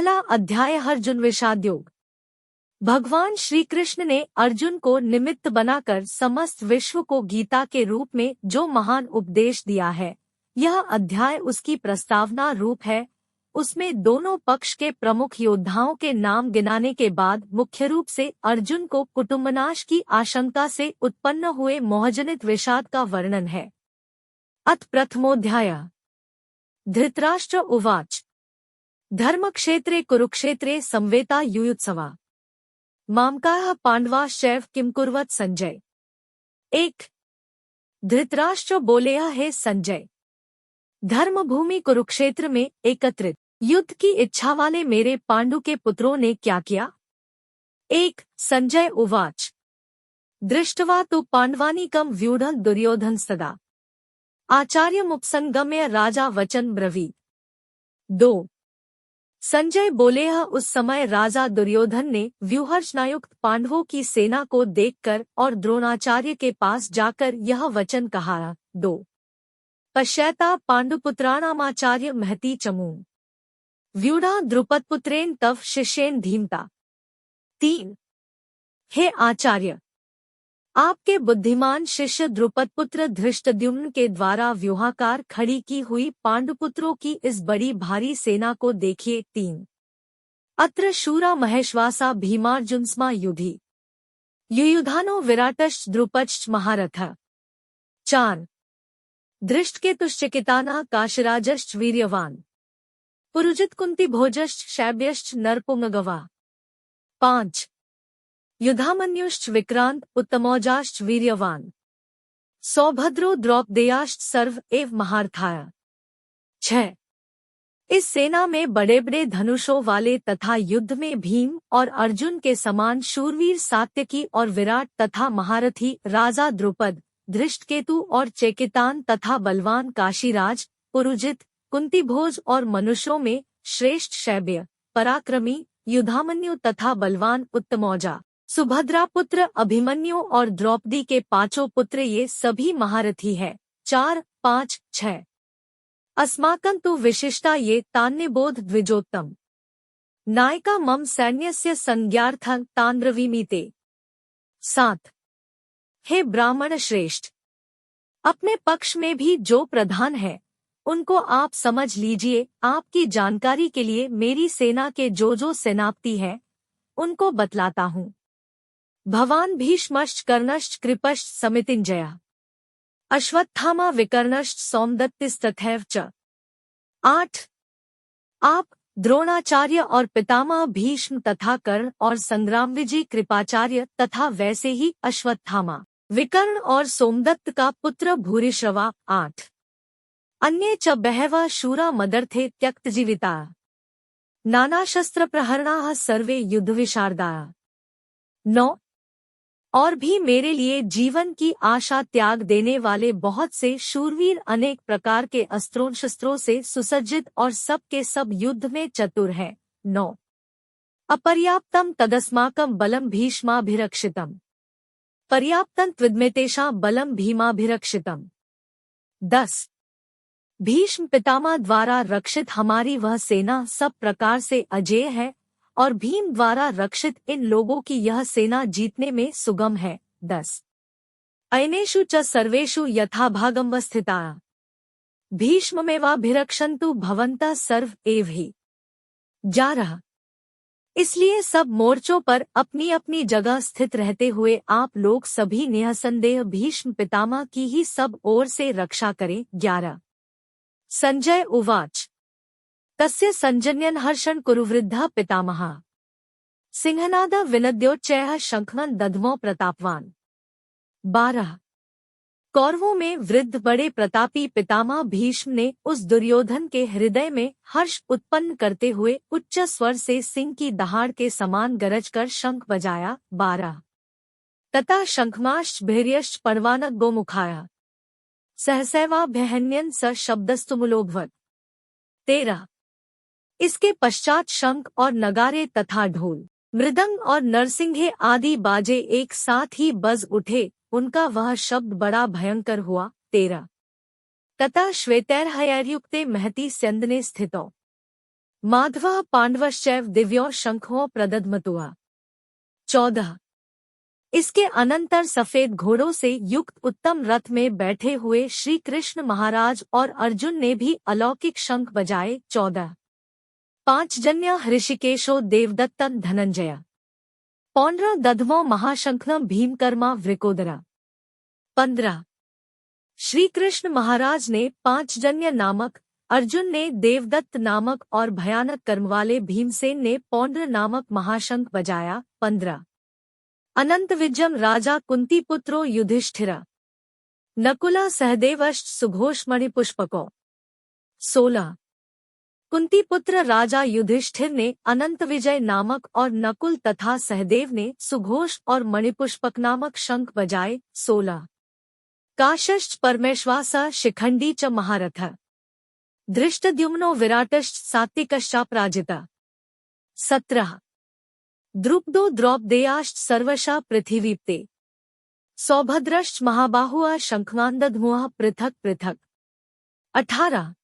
पहला अध्याय अर्जुन विषाद योग। भगवान श्री कृष्ण ने अर्जुन को निमित्त बनाकर समस्त विश्व को गीता के रूप में जो महान उपदेश दिया है, यह अध्याय उसकी प्रस्तावना रूप है। उसमें दोनों पक्ष के प्रमुख योद्धाओं के नाम गिनाने के बाद मुख्य रूप से अर्जुन को कुटुम्बनाश की आशंका से उत्पन्न हुए मोहजनित विषाद का वर्णन है। अथ प्रथमोऽध्याय। धृतराष्ट्र उवाच धर्मक्षेत्रे कुरुक्षेत्रे संवेता युयुत्सवा मामकाः पांडवाश्चैव किम कुर्वत संजय। एक। धृतराष्ट्र बोले, हे संजय, धर्मभूमि कुरुक्षेत्र में एकत्रित युद्ध की इच्छा वाले मेरे पांडु के पुत्रों ने क्या किया। एक। संजय उवाच दृष्ट्वा तु पांडवानीकं व्यूढं दुर्योधन सदा आचार्यमुपसंगम्य राजा वचन ब्रवीत। दो। संजय बोले, उस समय राजा दुर्योधन ने व्यूहरचनायुक्त पांडवों की सेना को देखकर और द्रोणाचार्य के पास जाकर यह वचन कहा। दो। पश्यता पांडुपुत्राणामाचार्य महती चमू व्यूढ़ा द्रुपदपुत्रेण तव शिष्येन धीमता। तीन। हे आचार्य, आपके बुद्धिमान शिष्य द्रुपदपुत्र धृष्टद्युम्न के द्वारा व्यूहाकार खड़ी की हुई पांडुपुत्रों की इस बड़ी भारी सेना को देखिए। तीन। अत्र शूरा महेश्वासा भीमार्जुनस्मा युधि युयुधानो विराटश्च द्रुपदश्च महारथः। चार। धृष्टकेतुश्चिकितानः काशिराजश्च वीर्यवान् पुरुजित कुंती भोजश्च शैब्यश्च नरपुंगवा। पांच। युधामन्युश्च विक्रांत उत्तमौजाश्च वीर्यवान् सौभद्रो द्रौपदेयाश्च सर्व एव महारथाः। छह। इस सेना में बड़े बड़े धनुषों वाले तथा युद्ध में भीम और अर्जुन के समान शूरवीर सात्यकी और विराट तथा महारथी राजा द्रुपद, धृष्टकेतु और चेकितान तथा बलवान काशीराज, पुरुजित, कुंतीभोज और मनुष्यों में श्रेष्ठ शैब्य, पराक्रमी युधामन्यु तथा बलवान उत्तमौजा, सुभद्रा पुत्र अभिमन्यु और द्रौपदी के पांचों पुत्र ये सभी महारथी है। चार। पाँच। छह। अस्माकं तु विशिष्टा ये तान्यबोध द्विजोत्तम नायका मम सैन्यस्य संज्ञार्थं तान् ब्रवीमीते। सात। हे ब्राह्मण श्रेष्ठ, अपने पक्ष में भी जो प्रधान है उनको आप समझ लीजिए। आपकी जानकारी के लिए मेरी सेना के जो सेनापति हैं उनको बतलाता हूँ। भवान भीष्मश्च कर्णश्च कृपश्च समितिञ्जयः अश्वत्थामा विकर्णश्च सौमदत्तिस्तथैव च। आठ। आप द्रोणाचार्य और पितामह भीष्म तथा कर्ण और संग्रामविजय कृपाचार्य तथा वैसे ही अश्वत्थामा, विकर्ण और सोमदत्त का पुत्र भूरिश्रवा। आठ। अन्ये च बहवः शूरा मदर्थे त्यक्तजीविताः नानाशस्त्रप्रहरणाः सर्वे युद्धविशारदाः। नौ। और भी मेरे लिए जीवन की आशा त्याग देने वाले बहुत से शूरवीर अनेक प्रकार के अस्त्रों शस्त्रों से सुसज्जित और सब के सब युद्ध में चतुर हैं। नौ। अपर्याप्तम तदस्माकं बलम भीष्माभिरक्षितम पर्याप्तं त्विद्मेतेषां बलम भीमाभिरक्षितम। 10। भीष्म पितामह द्वारा रक्षित हमारी वह सेना सब प्रकार से अजेय है और भीम द्वारा रक्षित इन लोगों की यह सेना जीतने में सुगम है। 10। अयनेषु च सर्वेषु यथाभागमवस्थिताः भीष्ममेवाभिरक्षन्तु भवन्तः सर्व एव हि। 11। इसलिए सब मोर्चों पर अपनी अपनी जगह स्थित रहते हुए आप लोग सभी निःसंदेह भीष्म पितामह की ही सब ओर से रक्षा करें। 11। संजय उवाच तस्य संजन्यन हर्षण कुरुवृद्धः पितामहः सिंहनाद विनद्योच्चैः शंखं दध्मो प्रतापवान। 12। कौरवों में वृद्ध बड़े प्रतापी पितामह भीष्म ने उस दुर्योधन के हृदय में हर्ष उत्पन्न करते हुए उच्च स्वर से सिंह की दहाड़ के समान गरज कर शंख बजाया। 12। तथा शंखमाश्च भैर्यश्च पर्वानक गोमुखाय सहसैवाभ्यहन्यन स शब्दस्तुमुलोभवत्। 13। इसके पश्चात शंख और नगारे तथा ढोल, मृदंग और नरसिंघे आदि बाजे एक साथ ही बज उठे। उनका वह शब्द बड़ा भयंकर हुआ। 13। तथा श्वेतैर्हयैर्युक्ते महती स्यन्दने स्थितौ माधवः पांडवश्चैव दिव्यो शंखो प्रदध्मतुः। 14। इसके अनंतर सफेद घोड़ों से युक्त उत्तम रथ में बैठे हुए श्री कृष्ण महाराज और अर्जुन ने भी अलौकिक शंख बजाए। 14। पांचजन्य ऋषिकेशो देवदत्तन धनंजय। 15 दधमो महाशंखनम भीमकर्मा वृकोदरा। 15। श्री कृष्ण महाराज ने पांचजन्य नामक, अर्जुन ने देवदत्त नामक और भयानक कर्म वाले भीमसेन ने पौंड्र नामक महाशंख बजाया। 15। अनंत विजयम राजा कुंती पुत्रो युधिष्ठिर। नकुला सहदेवश्च सुघोष मणिपुष्पको। 16। कुंती पुत्र राजा युधिष्ठिर ने अनंत विजय नामक और नकुल तथा सहदेव ने सुघोष और मणिपुष्पक नामक शंख बजाए। 16। काशश्च परमेश्वास शिखंडी च महारथ। धृष्टद्युम्नो विराटश्च सात्विकश्चापराजित। 17। द्रुपदो द्रौपदेयाश्च सर्वशा पृथिवीप्ते। सौभद्रश्च महाबाहुआ शंखवान्दधमुः पृथक पृथक। 18।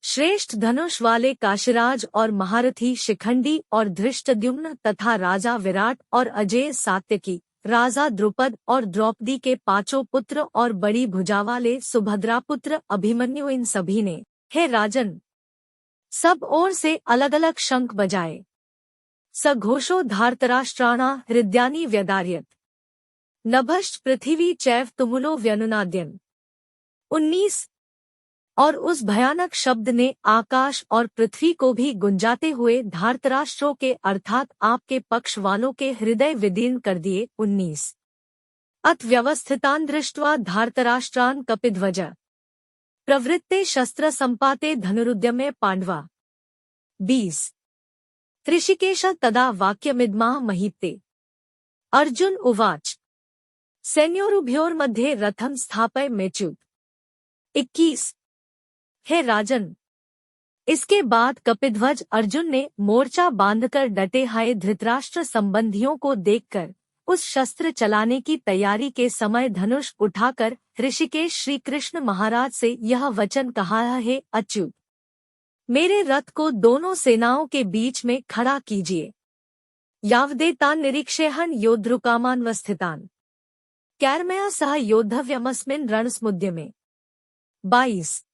श्रेष्ठ धनुष वाले काशीराज और महारथी शिखंडी और धृष्टद्युम्न तथा राजा विराट और अजेय सात्यकी, राजा द्रुपद और द्रौपदी के 5 पुत्र और बड़ी भुजा वाले सुभद्रा पुत्र अभिमन्यु, इन सभी ने, हे राजन, सब ओर से अलग अलग शंख बजाए। सघोषो धार्तराष्ट्राणा हृदयानि व्यदार्यत। नभश्च पृथिवी चैव तुमुलो व्यनुनाद्यन। 19। और उस भयानक शब्द ने आकाश और पृथ्वी को भी गुंजाते हुए धार्तराष्ट्रों के अर्थात आपके पक्ष वालों के हृदय विदीर्ण कर दिए। 19। अथ व्यवस्थितान दृष्ट्वा धार्तराष्ट्रान कपिध्वज। प्रवृत्ते शस्त्र संपाते धनुरुद्यमे पांडवा। 20। ऋषिकेश तदा वाक्यमिद्मा महीते। अर्जुन उवाच सैन्योरुभयोर्मध्ये रथम स्थापय मेच्युत। 21। हे राजन, इसके बाद कपिध्वज अर्जुन ने मोर्चा बांधकर डटे हाय धृतराष्ट्र संबंधियों को देखकर उस शस्त्र चलाने की तैयारी के समय धनुष उठाकर ऋषिकेश श्री कृष्ण महाराज से यह वचन कहा, हे अच्युत, मेरे रथ को दोनों सेनाओं के बीच में खड़ा कीजिए। यावदेतान निरीक्षेहन योद्धृकामान्वस्थितान कैर्मया सह योद्धव्यमस्मिन् रणसमुद्यमे। 22।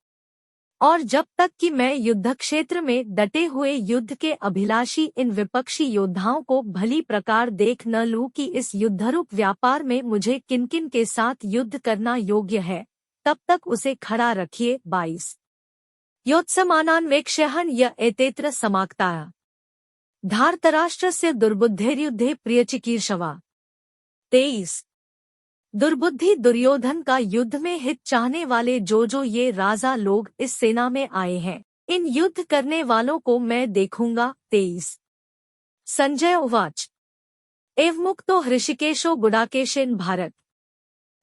और जब तक कि मैं युद्ध क्षेत्र में डटे हुए युद्ध के अभिलाषी इन विपक्षी योद्धाओं को भली प्रकार देख न लूं कि इस युद्धरूप व्यापार में मुझे किन किन के साथ युद्ध करना योग्य है, तब तक उसे खड़ा रखिए। 22। योत्समानान्वेक्ष्यहन् य एतेत्र समाक्ताः धार्तराष्ट्रस्य दुर्बुद्धेर्युद्धे प्रियचिकीर्षवा। 23। दुर्बुद्धि दुर्योधन का युद्ध में हित चाहने वाले जो ये राजा लोग इस सेना में आए हैं, इन युद्ध करने वालों को मैं देखूंगा। 23। संजय उवाच एवमुक्तो हृषिकेशो गुडाकेशेन भारत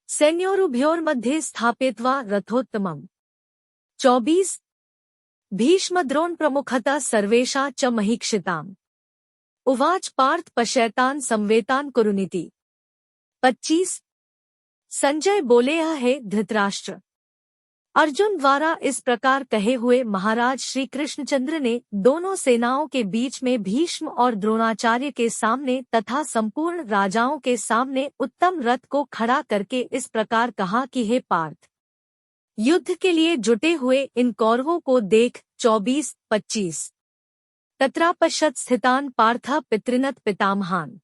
सैन्योरुभयोर्मध्ये स्थापयित्वा रथोत्तमम्। 24। भीष्मद्रोण प्रमुखतः सर्वेषा च महीक्षिताम् उवाच पार्थ पश्यैतान् संवेतान् कुरुनीति। 25। संजय बोले, है धृतराष्ट्र, अर्जुन द्वारा इस प्रकार कहे हुए महाराज श्री कृष्णचंद्र ने दोनों सेनाओं के बीच में भीष्म और द्रोणाचार्य के सामने तथा संपूर्ण राजाओं के सामने उत्तम रथ को खड़ा करके इस प्रकार कहा कि हे पार्थ, युद्ध के लिए जुटे हुए इन कौरवों को देख। 24। 25। तत्रापश्यत् स्थितान् पार्थ पितृनत पितामहान्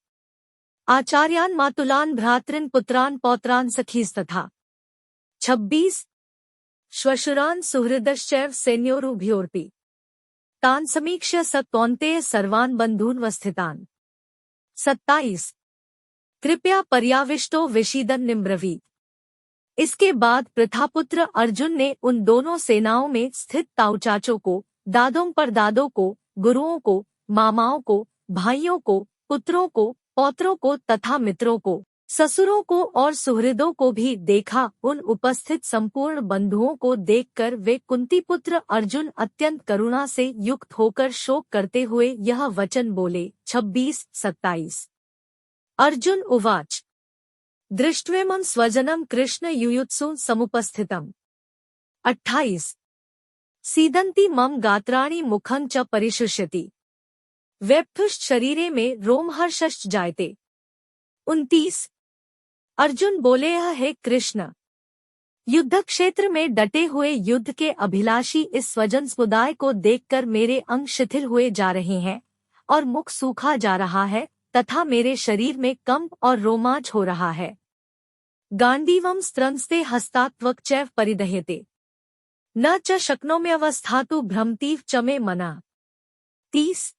आचार्यान् मातुलान् भ्रातॄन् पुत्रान् पौत्रान् सखीस्तथा। 26। श्वशुरान् सुहृदश्चैव सैन्योरुभयोरपि तान् समीक्ष्य स कौन्तेय सर्वान् बन्धून्वस्थितान्। 27। कृपया पर्याविष्टो विषीदन् निम्ब्रवीत्। इसके बाद प्रथापुत्र अर्जुन ने उन दोनों सेनाओं में स्थित ताऊचाचों को, दादों परदादों को, गुरुओं को, मामाओं को, भाइयों को, पुत्रों को, पौत्रों को तथा मित्रों को, ससुरों को और सुहृदों को भी देखा। उन उपस्थित संपूर्ण बंधुओं को देखकर वे कुंतीपुत्र अर्जुन अत्यंत करुणा से युक्त होकर शोक करते हुए यह वचन बोले। 26। 27। अर्जुन उवाच दृष्ट्वेमं स्वजनं कृष्ण युयुत्सु समुपस्थितम्। 28। सीदन्ति मम गात्राणि मुखं च परिशुष्यति। वेप्थुश्च शरीरे में रोमहर्षश्च जायते। 29। अर्जुन बोले, हे कृष्ण, युद्ध क्षेत्र में डटे हुए युद्ध के अभिलाषी इस स्वजन समुदाय को देखकर मेरे अंग शिथिल हुए जा रहे हैं और मुख सूखा जा रहा है तथा मेरे शरीर में कंप और रोमांच हो रहा है। गांडीवम स्त्रंस्ते हस्तात्वक चैव परिदह्यते, न च शक्नोम्यवस्थातु भ्रमतीव च मे मना। 30।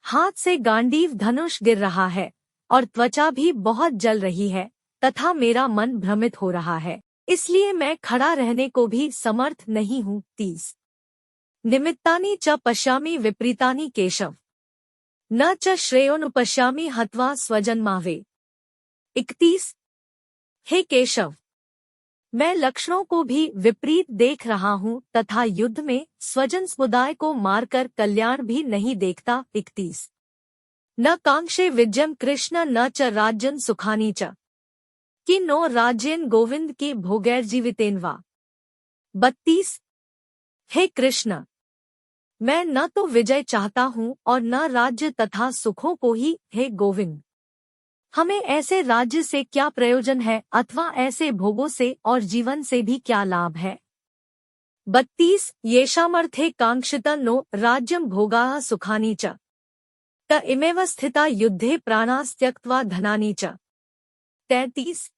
हाथ से गांडीव धनुष गिर रहा है और त्वचा भी बहुत जल रही है तथा मेरा मन भ्रमित हो रहा है, इसलिए मैं खड़ा रहने को भी समर्थ नहीं हूँ। 30। निमित्तानि च पश्यामि विपरीतानि केशव, न च श्रेयोनुपश्यामि हत्वा स्वजन्मावे। 31। हे केशव, मैं लक्षणों को भी विपरीत देख रहा हूँ तथा युद्ध में स्वजन समुदाय को मारकर कल्याण भी नहीं देखता। 31। न कांक्षे विजयम कृष्ण न च राज्यं सुखानि च, कि नो राज्येन गोविंद की भोगैर्जीवितेन वा। 32। हे कृष्ण, मैं न तो विजय चाहता हूँ और न राज्य तथा सुखों को ही। हे गोविंद, हमें ऐसे राज्य से क्या प्रयोजन है अथवा ऐसे भोगों से और जीवन से भी क्या लाभ है। 32। येषामर्थे कांक्षिता नो राज्यं भोगाः सुखानि च, त इमेव स्थिता युद्धे प्राणास्त्यक्त्वा धनानि च। 33।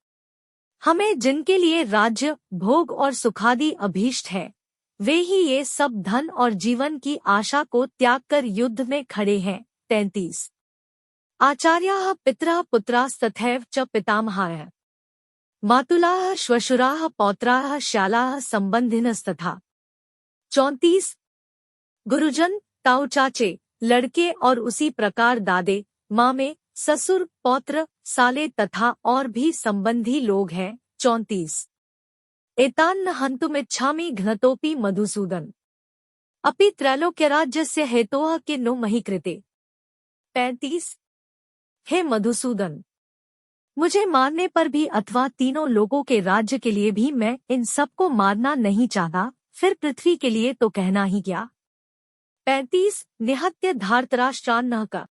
हमें जिनके लिए राज्य, भोग और सुखादि अभीष्ट है, वे ही ये सब धन और जीवन की आशा को त्याग कर युद्ध में खड़े हैं। 33। आचार्याः पितरः पुत्रास्तथैव च पितामहाः, मातुलाः श्वशुराः पौत्राः श्यालाः संबंधिनस्तथा। 34। गुरुजन, ताऊ चाचे, लड़के और उसी प्रकार दादे, मामे, ससुर, पौत्र, साले तथा और भी संबंधी लोग हैं। 34। एतान्न हन्तुमिच्छामि घ्नतोपि मधुसूदन, अपि त्रैलोक्यराज्यस्य हेतोः किन्नु मही कृते। 35। हे मधुसूदन, मुझे मारने पर भी अथवा तीनों लोगों के राज्य के लिए भी मैं इन सबको मारना नहीं चाहता, फिर पृथ्वी के लिए तो कहना ही क्या। 35। निहत्य धार्तराष्ट्रान्नः का